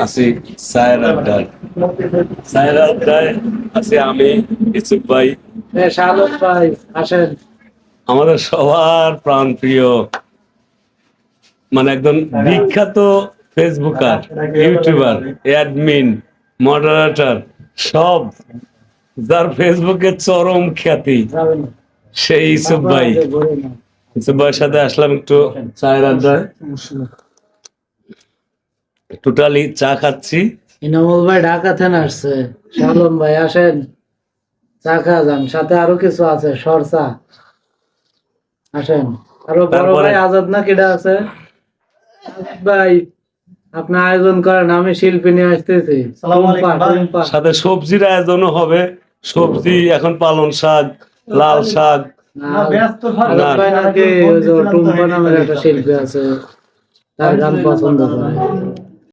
আছি চায়ের আড্ডায়। চায়ের আড্ডায় আছি আমি, ইসুফ ভাই, শাহরুখ ভাই আসেন। আমাদের সবার প্রাণ প্রিয়, মানে একজন বিখ্যাত ফেসবুকার, ইউটিউবার, অ্যাডমিন, মডারেটর, সব, যার ফেসবুকে চরম খ্যাতি, সেই ইসুফ ভাই। ইসুফ ভাইয়ের সাথে আসলাম একটু চায়ের আড্ডায়, টোটালি চা খাচ্ছি। ইনামুল ভাই ঢাকা থেকে আসছে। শালম ভাই আসেন, চা খা যান, সাথে আরো কিছু আছে, সরচা। আসেন। আরো বড় তারপরে ভাই আজাদ না কেডা আছে? আজাদ ভাই, আপনি আয়োজন করেন, আমি শিল্পী নিয়ে আসতেছি। টুম্পা। সাথে সবজির আয়োজনও হবে। সবজি এখন পালং শাক, লাল শাক। আজাদ ভাই নাকি ওই যে টুম্পা নামের একটা শিল্পী আছে, তার গান পছন্দ করে।